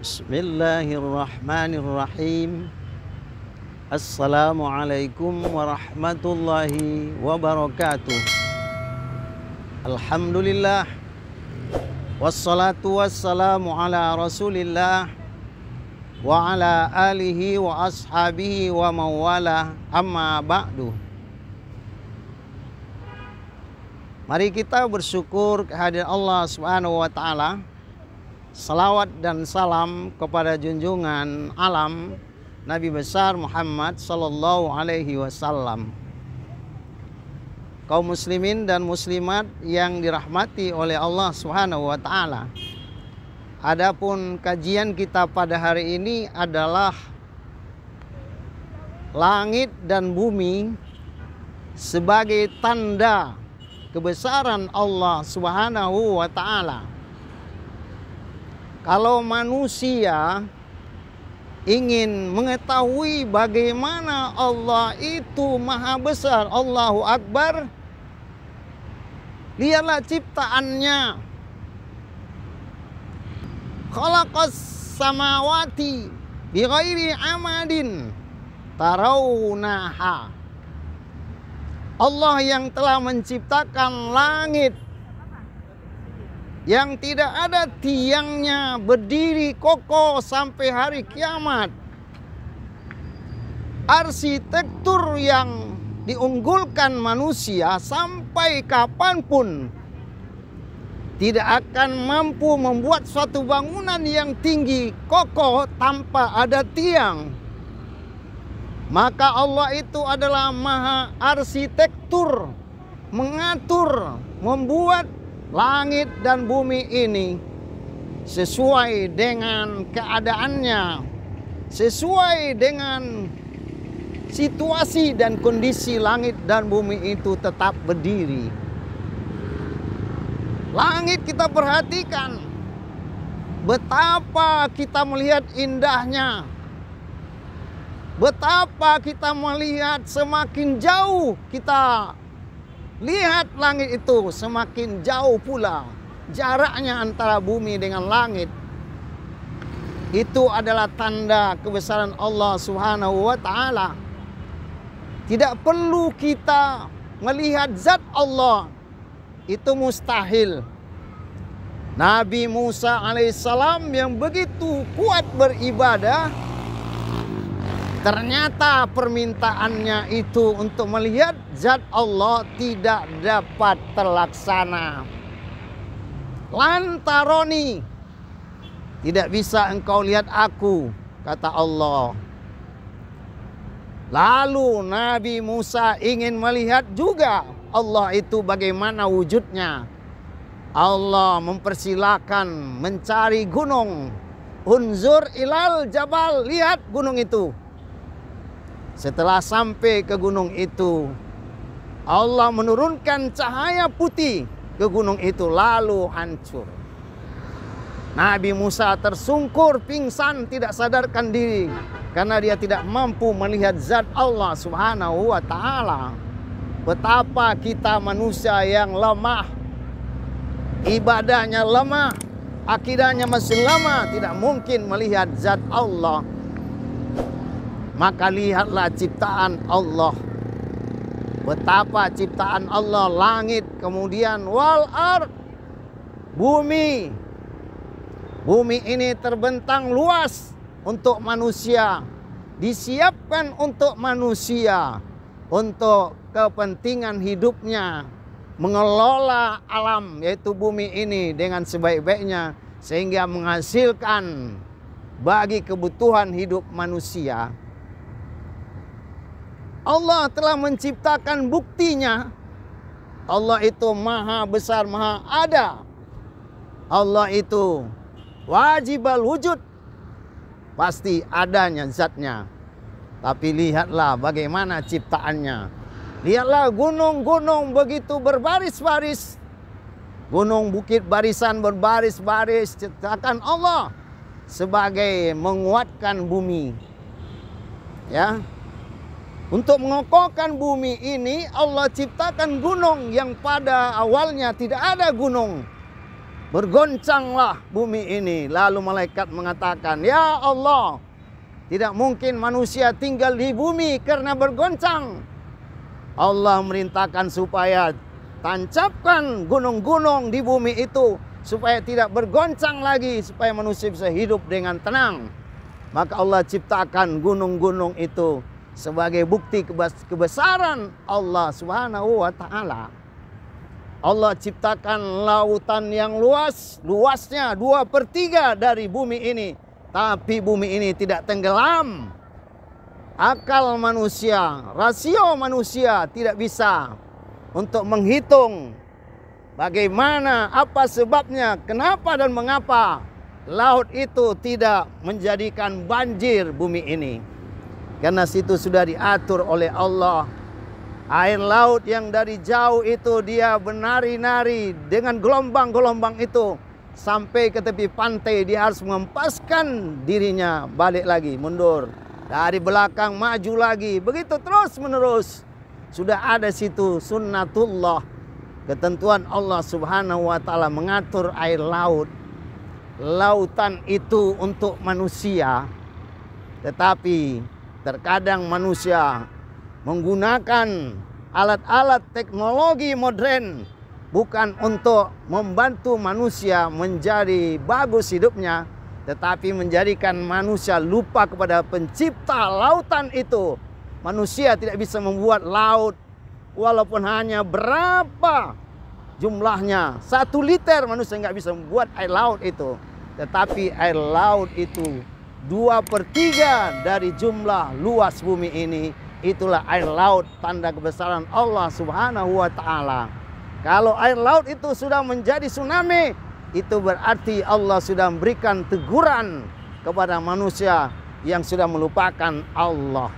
Bismillahirrahmanirrahim. Assalamualaikum warahmatullahi wabarakatuh. Alhamdulillah. Wassalatu wassalamu ala rasulillah wa ala alihi wa ashabihi wa mawala, amma ba'du. Mari kita bersyukur kehadiran Allah Subhanahu wa ta'ala. Salawat dan salam kepada junjungan alam Nabi besar Muhammad sallallahu alaihi wasallam. Kaum muslimin dan muslimat yang dirahmati oleh Allah Subhanahu wa ta'ala. Adapun kajian kita pada hari ini adalah langit dan bumi sebagai tanda kebesaran Allah Subhanahu wa ta'ala. Kalau manusia ingin mengetahui bagaimana Allah itu maha besar, Allahu Akbar, lihatlah ciptaannya. Khalaqas samawati bighairi amadin tarawunaha. Allah yang telah menciptakan langit yang tidak ada tiangnya, berdiri kokoh sampai hari kiamat. Arsitektur yang diunggulkan manusia sampai kapanpun tidak akan mampu membuat suatu bangunan yang tinggi kokoh tanpa ada tiang. Maka Allah itu adalah maha arsitektur, mengatur, membuat langit dan bumi ini sesuai dengan keadaannya, sesuai dengan situasi dan kondisi langit dan bumi itu tetap berdiri. Langit kita perhatikan, betapa kita melihat indahnya, betapa kita melihat semakin jauh kita lihat langit itu, semakin jauh pula jaraknya antara bumi dengan langit. Itu adalah tanda kebesaran Allah Subhanahu wa ta'ala. Tidak perlu kita melihat zat Allah, itu mustahil. Nabi Musa alaihissalam yang begitu kuat beribadah, ternyata permintaannya itu untuk melihat zat Allah tidak dapat terlaksana. Lantaroni, tidak bisa engkau lihat aku, kata Allah. Lalu Nabi Musa ingin melihat juga Allah itu bagaimana wujudnya. Allah mempersilakan mencari gunung. Unzur ilal jabal, lihat gunung itu. Setelah sampai ke gunung itu, Allah menurunkan cahaya putih ke gunung itu, lalu hancur. Nabi Musa tersungkur, pingsan, tidak sadarkan diri karena dia tidak mampu melihat zat Allah Subhanahu wa ta'ala. Betapa kita manusia yang lemah, ibadahnya lemah, akidahnya masih lemah, tidak mungkin melihat zat Allah. Maka lihatlah ciptaan Allah. Betapa ciptaan Allah, langit, kemudian wal ard, bumi. Bumi ini terbentang luas untuk manusia. Disiapkan untuk manusia, untuk kepentingan hidupnya, mengelola alam, yaitu bumi ini dengan sebaik-baiknya, sehingga menghasilkan bagi kebutuhan hidup manusia. Allah telah menciptakan buktinya. Allah itu maha besar, maha ada. Allah itu wajibal wujud, pasti adanya zatnya. Tapi lihatlah bagaimana ciptaannya. Lihatlah gunung-gunung begitu berbaris-baris. Gunung bukit barisan berbaris-baris, ciptakan Allah sebagai menguatkan bumi. Ya. Untuk mengokohkan bumi ini, Allah ciptakan gunung yang pada awalnya tidak ada gunung. Bergoncanglah bumi ini. Lalu malaikat mengatakan, ya Allah, tidak mungkin manusia tinggal di bumi karena bergoncang. Allah merintahkan supaya tancapkan gunung-gunung di bumi itu supaya tidak bergoncang lagi, supaya manusia bisa hidup dengan tenang. Maka Allah ciptakan gunung-gunung itu sebagai bukti kebesaran Allah Subhanahu wa Ta'ala. Allah ciptakan lautan yang luas, luasnya 2/3 dari bumi ini, tapi bumi ini tidak tenggelam. Akal manusia, rasio manusia tidak bisa untuk menghitung bagaimana, apa sebabnya, kenapa dan mengapa laut itu tidak menjadikan banjir bumi ini. Karena situ sudah diatur oleh Allah. Air laut yang dari jauh itu dia menari-nari dengan gelombang-gelombang itu sampai ke tepi pantai. Dia harus mengempaskan dirinya balik lagi, mundur. Dari belakang maju lagi. Begitu terus menerus. Sudah ada situ sunnatullah. Ketentuan Allah Subhanahu wa Ta'ala mengatur air laut. Lautan itu untuk manusia. Tetapi terkadang manusia menggunakan alat-alat teknologi modern bukan untuk membantu manusia menjadi bagus hidupnya, tetapi menjadikan manusia lupa kepada pencipta lautan itu. Manusia tidak bisa membuat laut walaupun hanya berapa jumlahnya. 1 liter manusia nggak bisa membuat air laut itu. Tetapi air laut itu 2/3 dari jumlah luas bumi ini. Itulah air laut, tanda kebesaran Allah Subhanahu wa Ta'ala. Kalau air laut itu sudah menjadi tsunami, itu berarti Allah sudah memberikan teguran kepada manusia yang sudah melupakan Allah.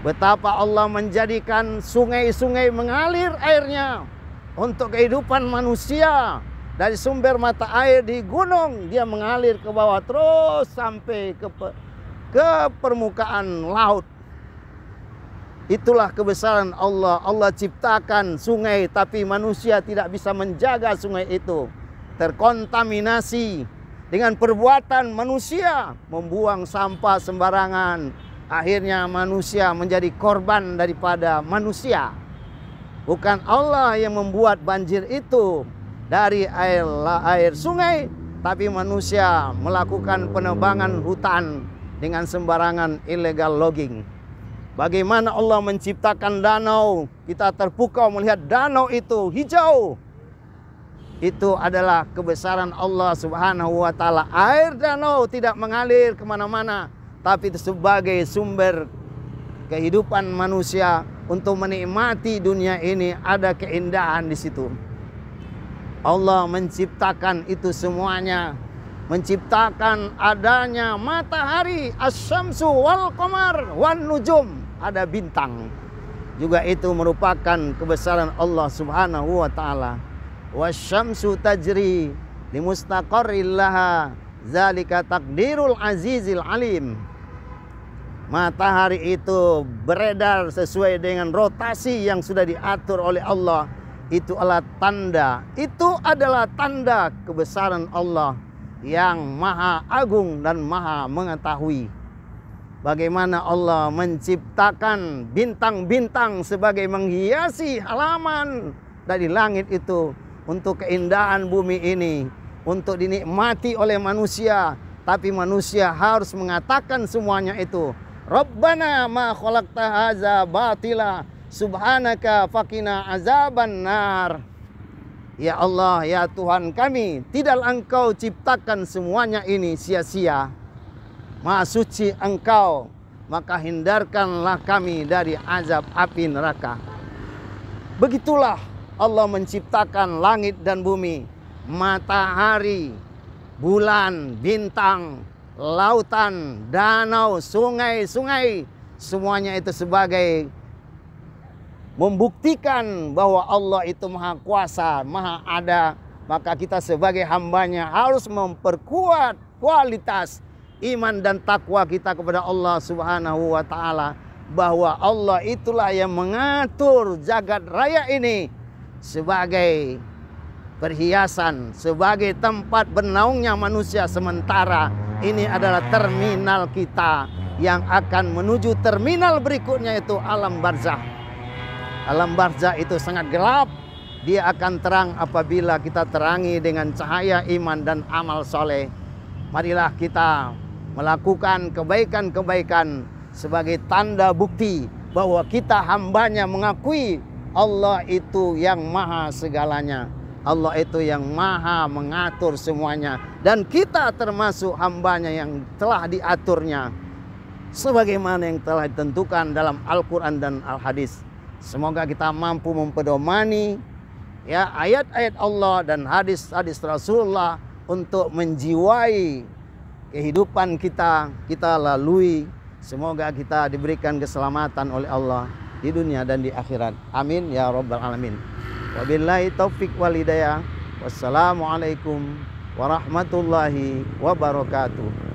Betapa Allah menjadikan sungai-sungai mengalir airnya untuk kehidupan manusia. Dari sumber mata air di gunung, dia mengalir ke bawah terus sampai ke permukaan laut. Itulah kebesaran Allah. Allah ciptakan sungai, tapi manusia tidak bisa menjaga sungai itu. Terkontaminasi dengan perbuatan manusia, membuang sampah sembarangan. Akhirnya manusia menjadi korban daripada manusia. Bukan Allah yang membuat banjir itu dari air sungai, tapi manusia melakukan penebangan hutan dengan sembarangan illegal logging. Bagaimana Allah menciptakan danau, kita terpukau melihat danau itu hijau. Itu adalah kebesaran Allah Subhanahu wa Ta'ala. Air danau tidak mengalir kemana-mana, tapi itu sebagai sumber kehidupan manusia untuk menikmati dunia ini. Ada keindahan di situ. Allah menciptakan itu semuanya. Menciptakan adanya matahari, asy-syamsu wal qamar wan nujum. Ada bintang. Juga itu merupakan kebesaran Allah Subhanahu wa Ta'ala. Wasyamsu tajri limustaqarril laha, zalika takdirul azizil alim. Matahari itu beredar sesuai dengan rotasi yang sudah diatur oleh Allah. Itu adalah tanda kebesaran Allah yang maha agung dan maha mengetahui. Bagaimana Allah menciptakan bintang-bintang sebagai menghiasi halaman dari langit itu untuk keindahan bumi ini, untuk dinikmati oleh manusia. Tapi manusia harus mengatakan semuanya itu, Rabbana ma khalaqta hadza batila subhanaka faqina azaban nar. Ya Allah, ya Tuhan kami, tidaklah Engkau ciptakan semuanya ini sia-sia. Maha suci Engkau, maka hindarkanlah kami dari azab api neraka. Begitulah Allah menciptakan langit dan bumi, matahari, bulan, bintang, lautan, danau, sungai-sungai. Semuanya itu sebagai membuktikan bahwa Allah itu maha kuasa, maha ada. Maka kita sebagai hambanya harus memperkuat kualitas iman dan takwa kita kepada Allah Subhanahu wa Ta'ala. Bahwa Allah itulah yang mengatur jagat raya ini sebagai perhiasan, sebagai tempat bernaungnya manusia sementara. Ini adalah terminal kita yang akan menuju terminal berikutnya, itu alam barzah. Alam barzah itu sangat gelap. Dia akan terang apabila kita terangi dengan cahaya iman dan amal soleh. Marilah kita melakukan kebaikan-kebaikan sebagai tanda bukti bahwa kita hambanya mengakui Allah itu yang maha segalanya. Allah itu yang maha mengatur semuanya. Dan kita termasuk hambanya yang telah diaturnya sebagaimana yang telah ditentukan dalam Al-Quran dan Al-Hadis. Semoga kita mampu mempedomani ya ayat-ayat Allah dan hadis-hadis Rasulullah untuk menjiwai kehidupan kita lalui. Semoga kita diberikan keselamatan oleh Allah di dunia dan di akhirat. Amin ya rabbal alamin. Wabillahi taufik wal hidayah. Wassalamualaikum warahmatullahi wabarakatuh.